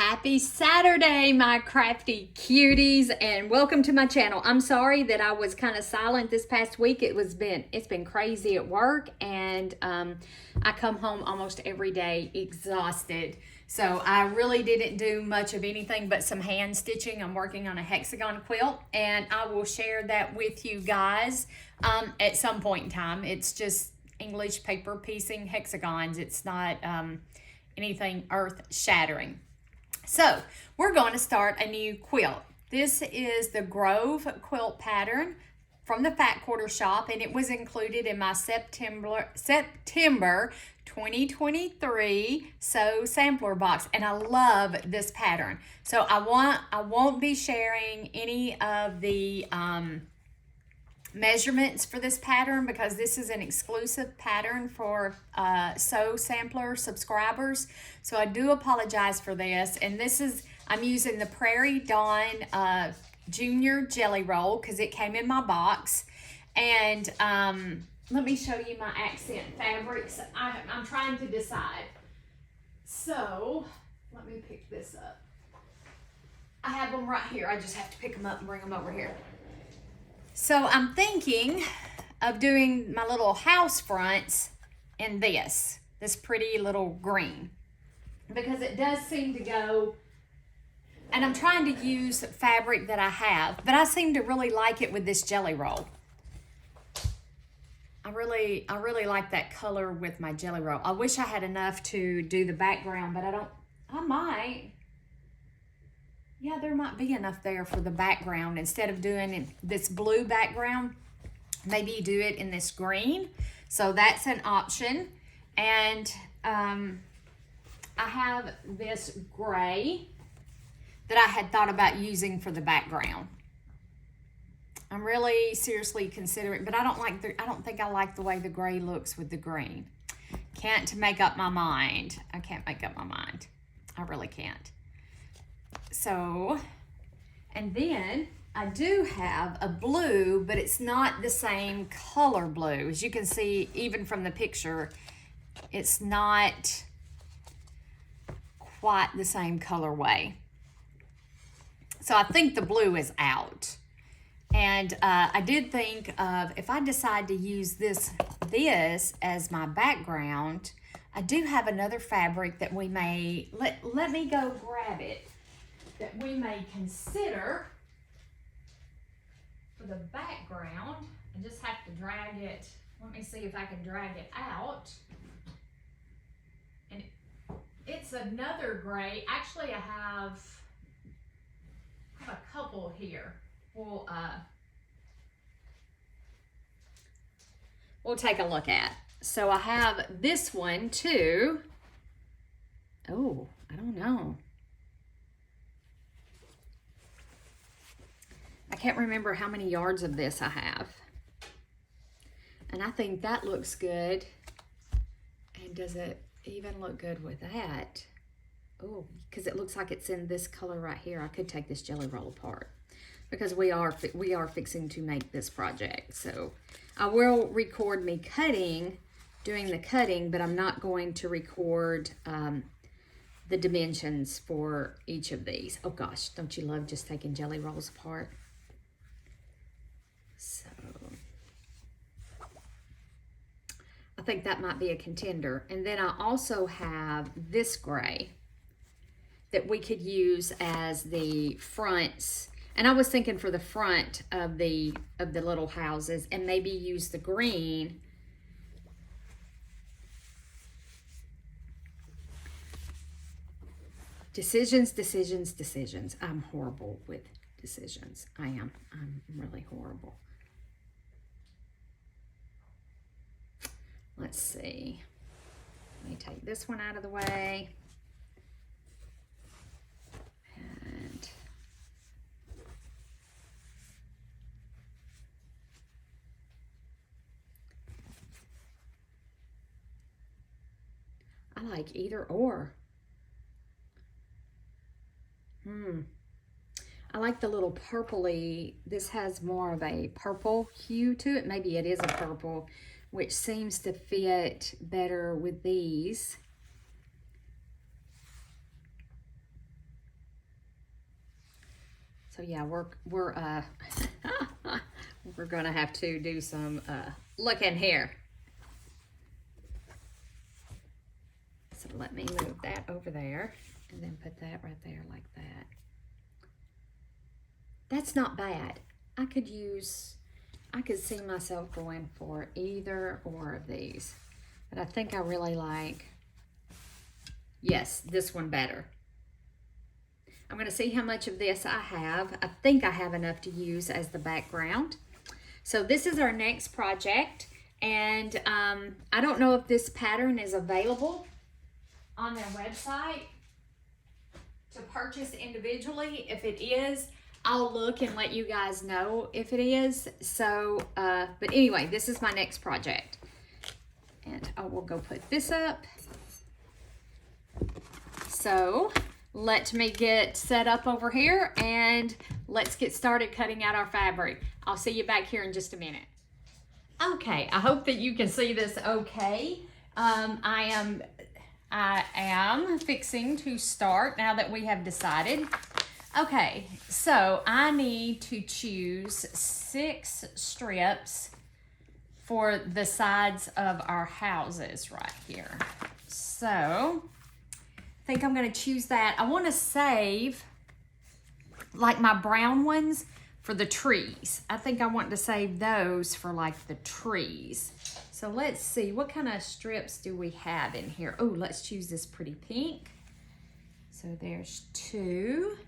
Happy Saturday, my crafty cuties, and welcome to my channel. I'm sorry that I was kind of silent this past week. It's been crazy at work, and I come home almost every day exhausted. So I really didn't do much of anything but some hand stitching. I'm working on a hexagon quilt, and I will share that with you guys at some point in time. It's just English paper piecing hexagons. It's not anything earth-shattering. So we're going to start a new quilt. This is the Grove Quilt Pattern from the Fat Quarter Shop, and it was included in my September 2023 Sew Sampler Box, and I love this pattern. So I won't be sharing any of the measurements for this pattern because this is an exclusive pattern for Sew Sampler subscribers. So I do apologize for this. And I'm using the Prairie Dawn Junior Jelly Roll because it came in my box. And let me show you my accent fabrics. I'm trying to decide. So let me pick this up. I have them right here. I just have to pick them up and bring them over here. So I'm thinking of doing my little house fronts in this pretty little green, because it does seem to go, and I'm trying to use fabric that I have, but I seem to really like it with this jelly roll. I really like that color with my jelly roll. I wish I had enough to do the background, but I might. Yeah, there might be enough there for the background. Instead of doing this blue background, maybe you do it in this green. So that's an option. And I have this gray that I had thought about using for the background. I'm really seriously considering, but I don't think I like the way the gray looks with the green. Can't make up my mind. I can't make up my mind. I really can't. So, and then I do have a blue, but it's not the same color blue. As you can see, even from the picture, it's not quite the same colorway. So I think the blue is out. And I did think of, if I decide to use this as my background, I do have another fabric that we may, let me go grab it, that we may consider for the background. I just have to drag it. Let me see if I can drag it out. And it's another gray. Actually, I have a couple here. We'll take a look at. So I have this one too. Oh, I don't know. I can't remember how many yards of this I have. And I think that looks good. And does it even look good with that? Oh, because it looks like it's in this color right here. I could take this jelly roll apart because we are fixing to make this project. So I will record me doing the cutting, but I'm not going to record the dimensions for each of these. Oh gosh, don't you love just taking jelly rolls apart? So I think that might be a contender. And then I also have this gray that we could use as the fronts. And I was thinking for the front of the little houses, and maybe use the green Decisions. I'm horrible with decisions. I'm really horrible. Let's see. Let me take this one out of the way. And I like either or. I like the little purpley. This has more of a purple hue to it. Maybe it is a purple, which seems to fit better with these. So yeah, we're we're gonna have to do some looking here. So let me move that over there and then put that right there like that. That's not bad. I could see myself going for either or of these, but I think I really like, yes, this one better. I'm going to see how much of this I have. I think I have enough to use as the background. So this is our next project, and I don't know if this pattern is available on their website to purchase individually. If it is, I'll look and let you guys know if it is. So, but anyway, this is my next project. And I will go put this up. So, let me get set up over here and let's get started cutting out our fabric. I'll see you back here in just a minute. Okay, I hope that you can see this okay. I am fixing to start now that we have decided. Okay, so I need to choose 6 strips for the sides of our houses right here. So I think I'm going to choose that. I want to save like my brown ones for the trees. I think I want to save those for like the trees. So let's see, what kind of strips do we have in here? Oh, let's choose this pretty pink. So there's 2.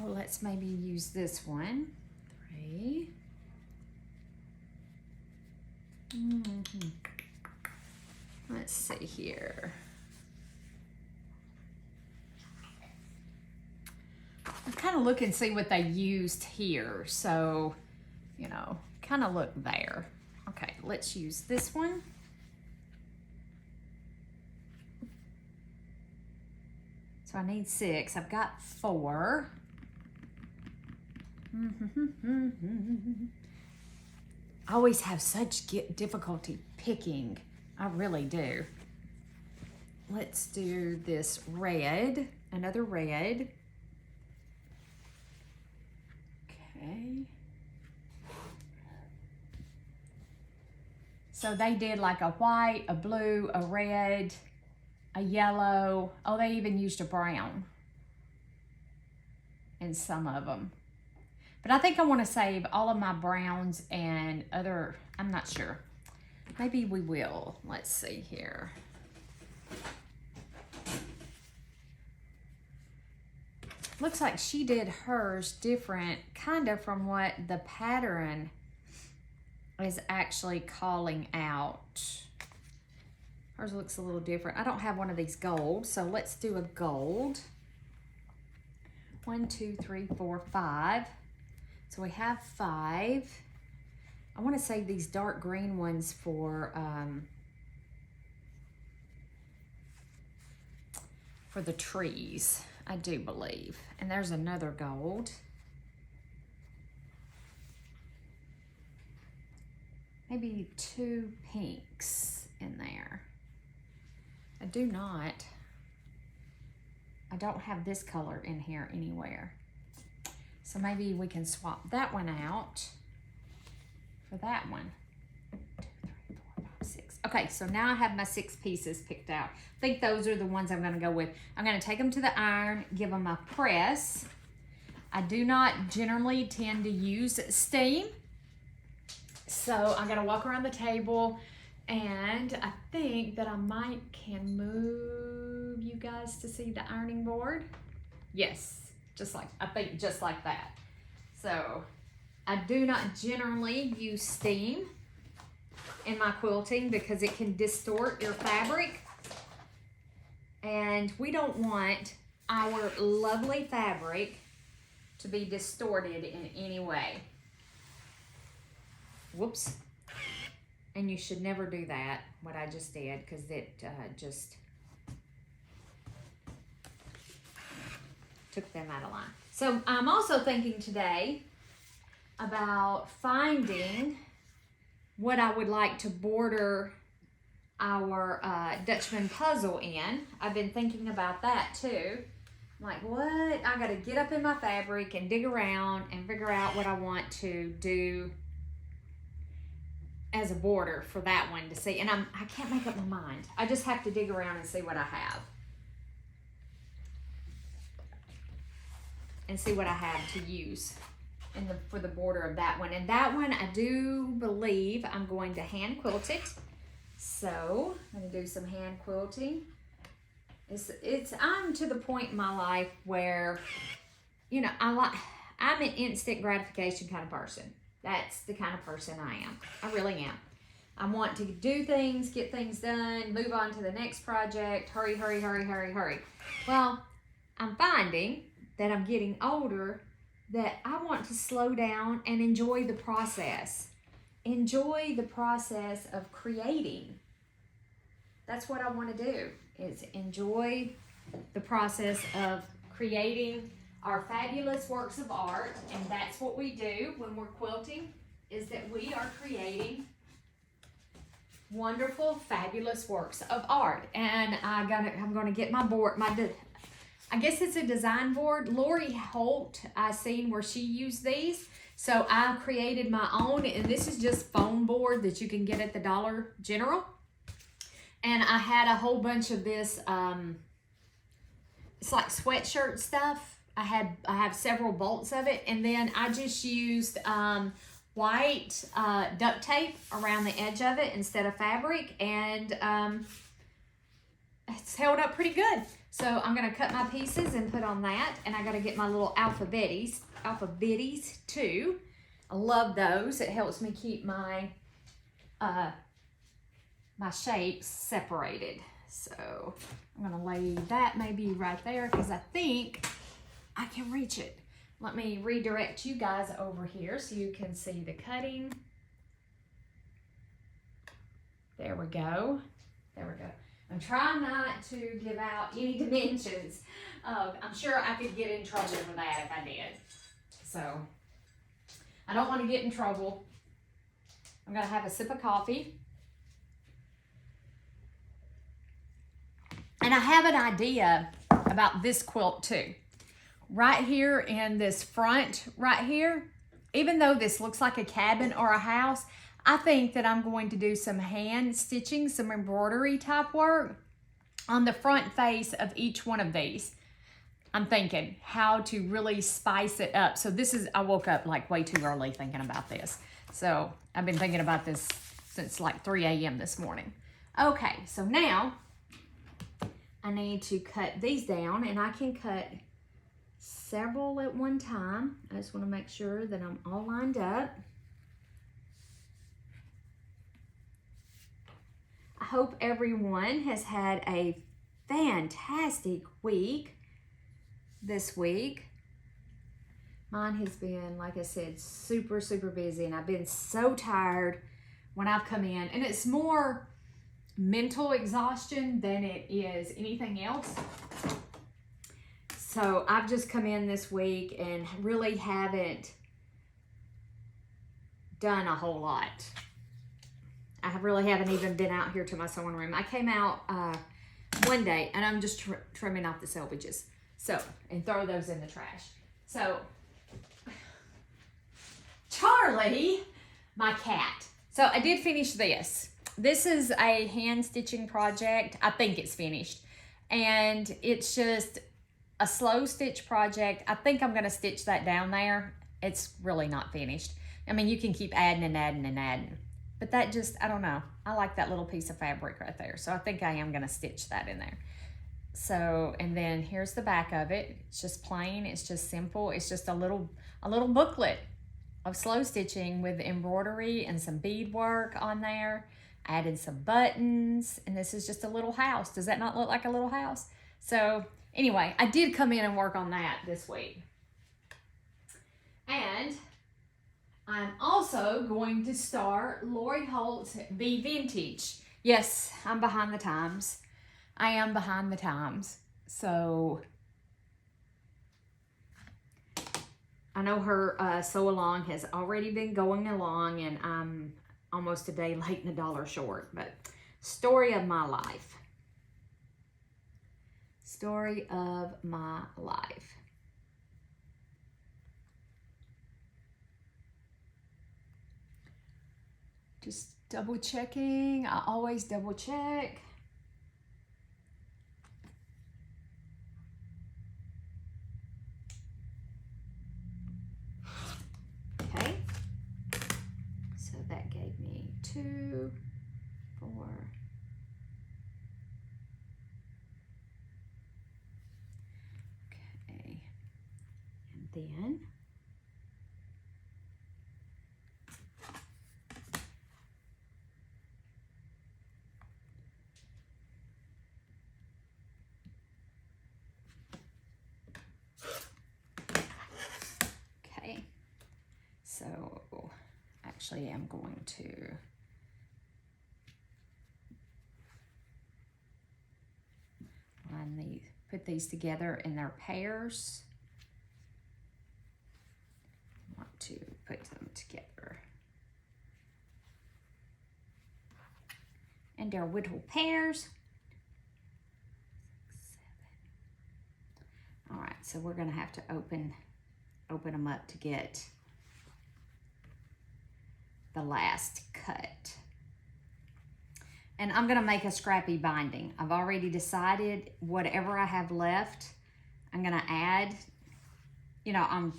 Oh, let's maybe use this one. 3. Let's see here. I kind of look and see what they used here. So, you know, kind of look there. Okay, let's use this one. So I need 6. I've got 4. I always have such difficulty picking. I really do. Let's do this red, another red. Okay. So they did like a white, a blue, a red, a yellow. Oh, they even used a brown in some of them. But I think I want to save all of my browns and other, I'm not sure. Maybe we will. Let's see here. Looks like she did hers different, kind of from what the pattern is actually calling out. Hers looks a little different. I don't have one of these gold, so let's do a gold. 1, 2, 3, 4, 5. So we have 5. I want to save these dark green ones for the trees, I do believe. And there's another gold. Maybe 2 pinks in there. I don't have this color in here anywhere. So maybe we can swap that one out for that one. 1, 2, 3, 4, 5, 6. Okay, so now I have my 6 pieces picked out. I think those are the ones I'm gonna go with. I'm gonna take them to the iron, give them a press. I do not generally tend to use steam. So I'm gonna walk around the table, and I think that I can move you guys to see the ironing board. Yes. I think just like that. So I do not generally use steam in my quilting because it can distort your fabric. And we don't want our lovely fabric to be distorted in any way. Whoops. And you should never do that, what I just did, because it just took them out of line. So I'm also thinking today about finding what I would like to border our Dutchman puzzle in. I've been thinking about that too. I'm like, what? I gotta get up in my fabric and dig around and figure out what I want to do as a border for that one to see. And I can't make up my mind. I just have to dig around and see what I have. And see what I have to use for the border of that one. And that one, I do believe I'm going to hand quilt it. So I'm gonna do some hand quilting. I'm to the point in my life where, you know, I'm an instant gratification kind of person. That's the kind of person I am. I really am. I want to do things, get things done, move on to the next project, hurry, hurry, hurry, hurry, hurry. Well, I'm finding that I'm getting older that I want to slow down and enjoy the process. Enjoy the process of creating. That's what I want to do, is enjoy the process of creating our fabulous works of art. And that's what we do when we're quilting, is that we are creating wonderful, fabulous works of art. And I'm gonna get my board, I guess it's a design board. Lori Holt, I seen where she used these. So I created my own, and this is just foam board that you can get at the Dollar General. And I had a whole bunch of this, it's like sweatshirt stuff. I have several bolts of it, and then I just used white duct tape around the edge of it instead of fabric, and it's held up pretty good. So I'm gonna cut my pieces and put on that, and I gotta get my little alphabetties too. I love those. It helps me keep my my shapes separated. So I'm gonna lay that maybe right there because I think I can reach it. Let me redirect you guys over here so you can see the cutting. There we go. There we go. I'm trying not to give out any dimensions. I'm sure I could get in trouble for that if I did. So I don't want to get in trouble. I'm gonna have a sip of coffee. And I have an idea about this quilt too. Right here in this front right here, even though this looks like a cabin or a house, I think that I'm going to do some hand stitching, some embroidery type work on the front face of each one of these. I'm thinking how to really spice it up. So this is, I woke up like way too early thinking about this. So I've been thinking about this since like 3 a.m. this morning. Okay, so now I need to cut these down, and I can cut several at one time. I just want to make sure that I'm all lined up. I hope everyone has had a fantastic week this week. Mine has been, like I said, super, super busy, and I've been so tired when I've come in, and it's more mental exhaustion than it is anything else. So I've just come in this week and really haven't done a whole lot. I really haven't even been out here to my sewing room. I came out one day, and I'm just trimming off the selvages. So, and throw those in the trash. So, Charlie, my cat. So I did finish this. This is a hand stitching project. I think it's finished. And it's just a slow stitch project. I think I'm gonna stitch that down there. It's really not finished. I mean, you can keep adding and adding and adding. But that just, I don't know. I like that little piece of fabric right there. So I think I am gonna stitch that in there. So, and then here's the back of it. It's just plain, it's just simple. It's just a little booklet of slow stitching with embroidery and some beadwork on there. Added some buttons, and this is just a little house. Does that not look like a little house? So anyway, I did come in and work on that this week. And I'm also going to start Lori Holt's Be Vintage. Yes, I'm behind the times. I am behind the times. So I know her sew along has already been going along, and I'm almost a day late and $1 short, but Story of my life. Story of my life. Just double checking. I always double check. Okay. So that gave me 2, 4. Okay. And then so actually I'm going to line these, put these together in their pairs. I want to put them together in their little pairs. 7. All right, so we're gonna have to open them up to get the last cut. And I'm gonna make a scrappy binding. I've already decided whatever I have left, I'm gonna add, you know, I'm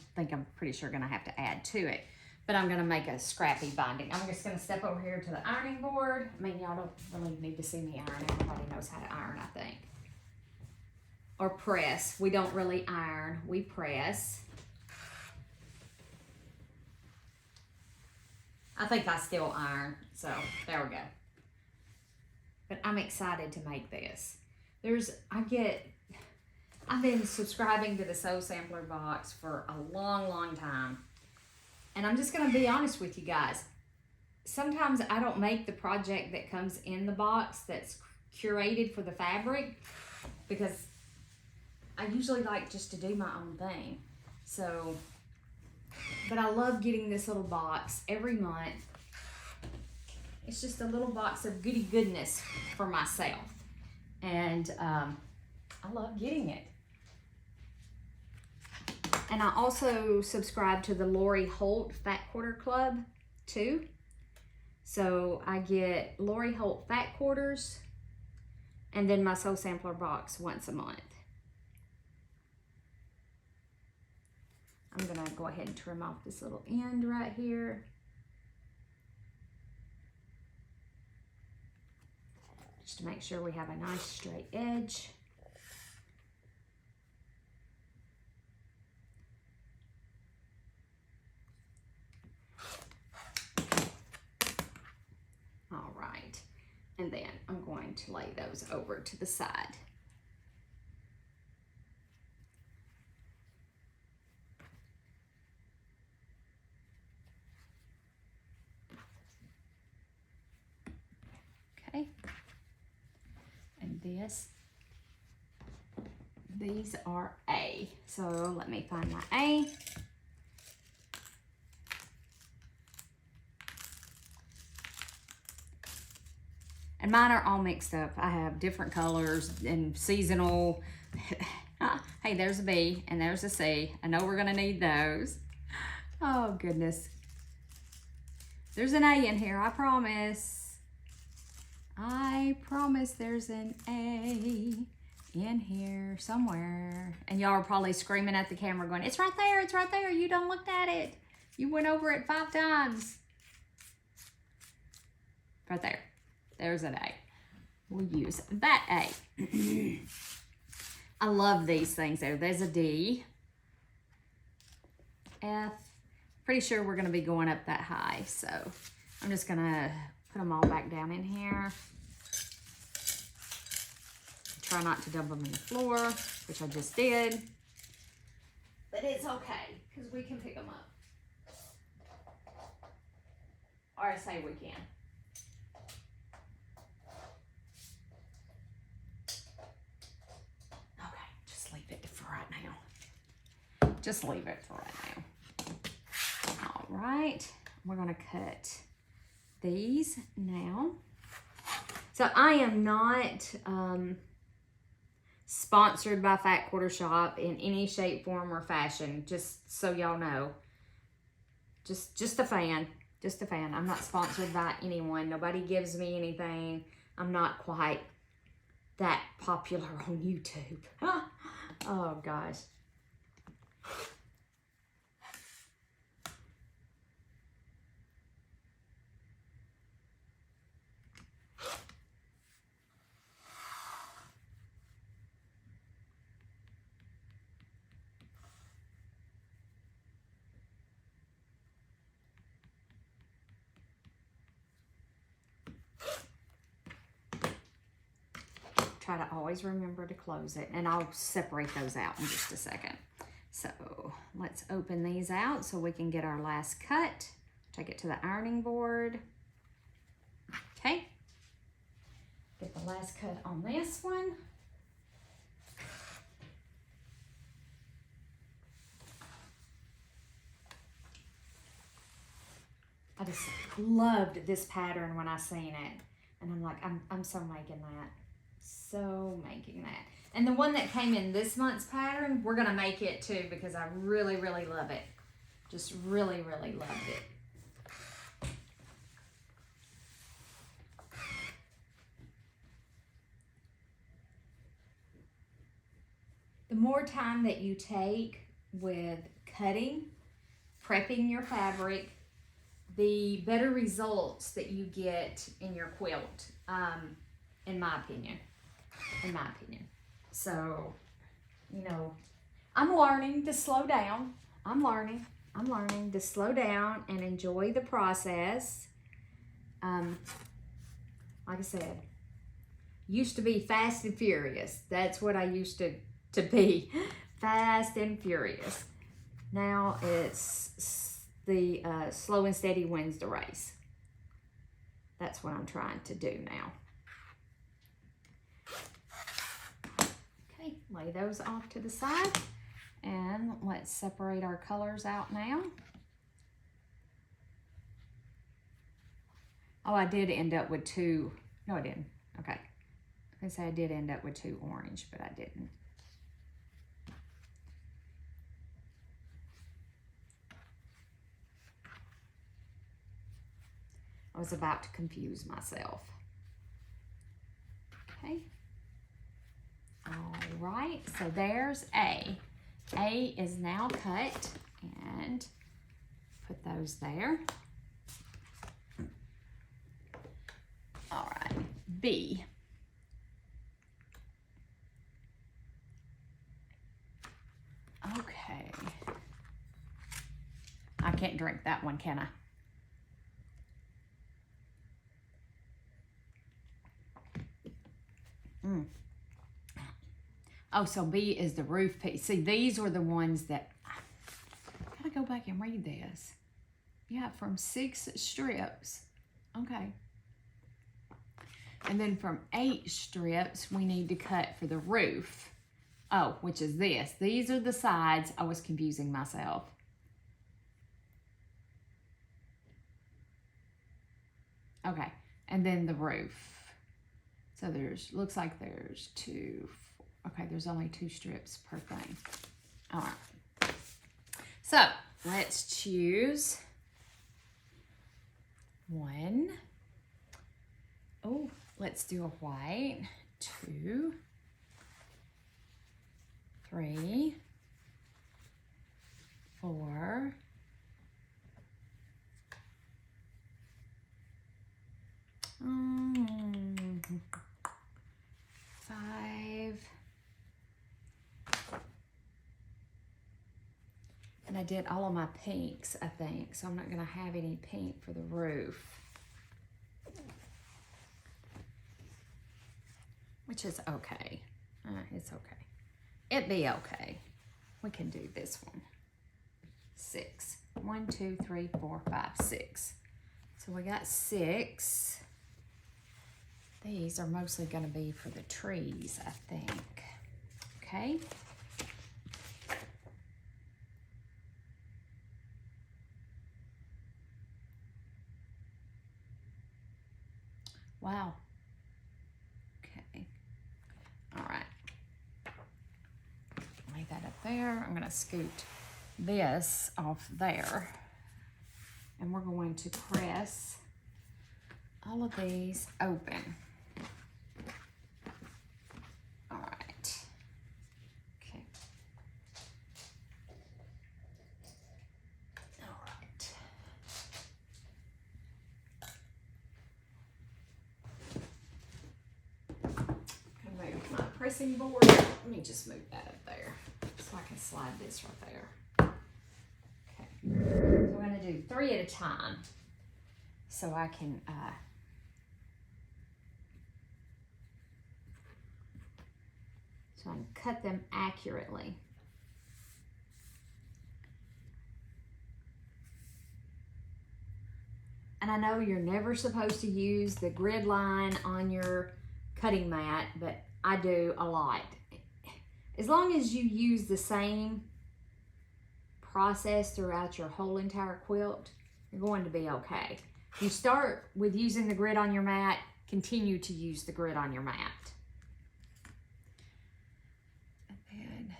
pretty sure gonna have to add to it, but I'm gonna make a scrappy binding. I'm just gonna step over here to the ironing board. I mean, y'all don't really need to see me iron. Everybody knows how to iron, I think. Or press. We don't really iron, we press. I think I still iron, so there we go. But I'm excited to make this. I've been subscribing to the Soul Sampler box for a long, long time. And I'm just gonna be honest with you guys. Sometimes I don't make the project that comes in the box that's curated for the fabric because I usually like just to do my own thing. So, but I love getting this little box every month. It's just a little box of goody goodness for myself. And I love getting it. And I also subscribe to the Lori Holt Fat Quarter Club too. So I get Lori Holt Fat Quarters and then my Soul Sampler box once a month. I'm gonna go ahead and trim off this little end right here. Just to make sure we have a nice straight edge. All right, and then I'm going to lay those over to the side. Okay, and these are A. So let me find my A. And mine are all mixed up. I have different colors and seasonal. Hey, there's a B and there's a C. I know we're gonna need those. Oh goodness. There's an A in here, I promise. I promise there's an A in here somewhere. And y'all are probably screaming at the camera going, it's right there, you done looked at it. You went over it 5 times. Right there. There's an A. We'll use that A. I love these things there. There's a D. F. Pretty sure we're gonna be going up that high. So I'm just gonna put them all back down in here. Try not to dump them in the floor, which I just did. But it's okay, because we can pick them up. Or I say we can. Just leave it for right now. All right, we're gonna cut these now. So I am not sponsored by Fat Quarter Shop in any shape, form, or fashion. Just so y'all know. Just a fan. Just a fan. I'm not sponsored by anyone. Nobody gives me anything. I'm not quite that popular on YouTube. Oh, gosh. Try to always remember to close it, and I'll separate those out in just a second. So let's open these out so we can get our last cut. Take it to the ironing board. Okay. Get the last cut on this one. I just loved this pattern when I seen it. And I'm like, I'm so making that. So making that. And the one that came in this month's pattern, we're gonna make it too because I really, really love it. Just really, really loved it. The more time that you take with cutting, prepping your fabric, the better results that you get in your quilt, in my opinion. So, you know, I'm learning to slow down. I'm learning to slow down and enjoy the process. Like I said, used to be fast and furious. That's what I used to be, fast and furious. Now it's the slow and steady wins the race. That's what I'm trying to do now. Okay, lay those off to the side, and let's separate our colors out now. Oh, I did end up with two. No, I didn't. Okay. I say I did end up with two orange, but I didn't. I was about to confuse myself. Okay. All right, so there's A. A is now cut, and put those there. All right, B. Okay. I can't drink that one, can I? Oh, so B is the roof piece. See, these were the ones that, I gotta go back and read this. Yeah, from 6 strips. Okay. And then from 8 strips, we need to cut for the roof. Oh, which is this. These are the sides. I was confusing myself. Okay, and then the roof. So looks like there's 2, 4. Okay, there's only 2 strips per thing. All right. So let's choose one. Oh, let's do a white. 2, 3, 4. 5. And I did all of my pinks, I think, so I'm not gonna have any pink for the roof. Which is okay. It's okay. It'd be okay. We can do this one. 6. 1, 2, 3, 4, 5, 6. So we got 6. These are mostly going to be for the trees, I think. Okay. Wow. there. I'm gonna scoot this off there. And we're going to press all of these open. All right. Okay. All right. I'm gonna move my pressing board. Let me just move that up there so I can slide this right there. Okay. So we're gonna do 3 at a time so I can so I can cut them accurately. And I know you're never supposed to use the grid line on your cutting mat, but I do a lot. As long as you use the same process throughout your whole entire quilt, you're going to be okay. You start with using the grid on your mat, continue to use the grid on your mat. And then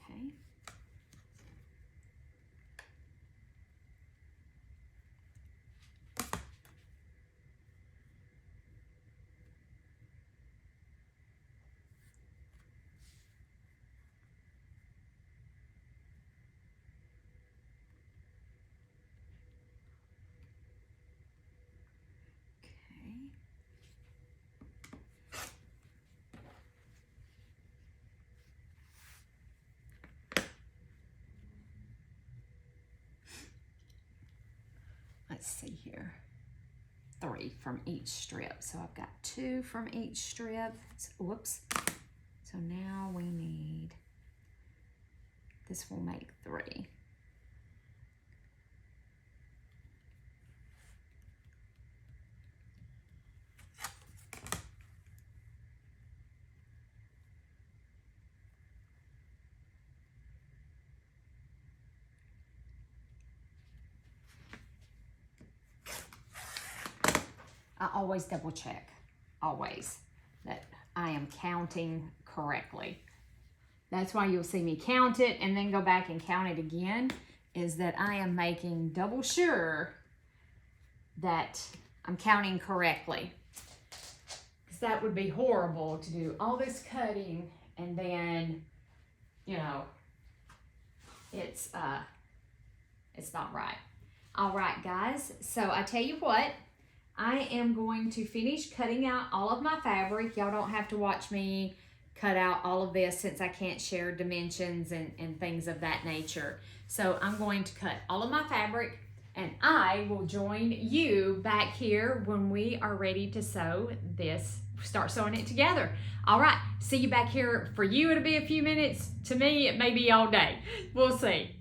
okay. Let's see here, 3 from each strip. So I've got 2 from each strip. Whoops. So now we need, this will make 3. I always double check, always, that I am counting correctly. That's why you'll see me count it and then go back and count it again, is that I am making double sure that I'm counting correctly. Because that would be horrible to do all this cutting and then, you know, it's not right. All right, guys, so I tell you what, I am going to finish cutting out all of my fabric. Y'all don't have to watch me cut out all of this since I can't share dimensions and things of that nature. So I'm going to cut all of my fabric and I will join you back here when we are ready to sew this, start sewing it together. All right, see you back here. For you, it'll be a few minutes. To me, it may be all day. We'll see.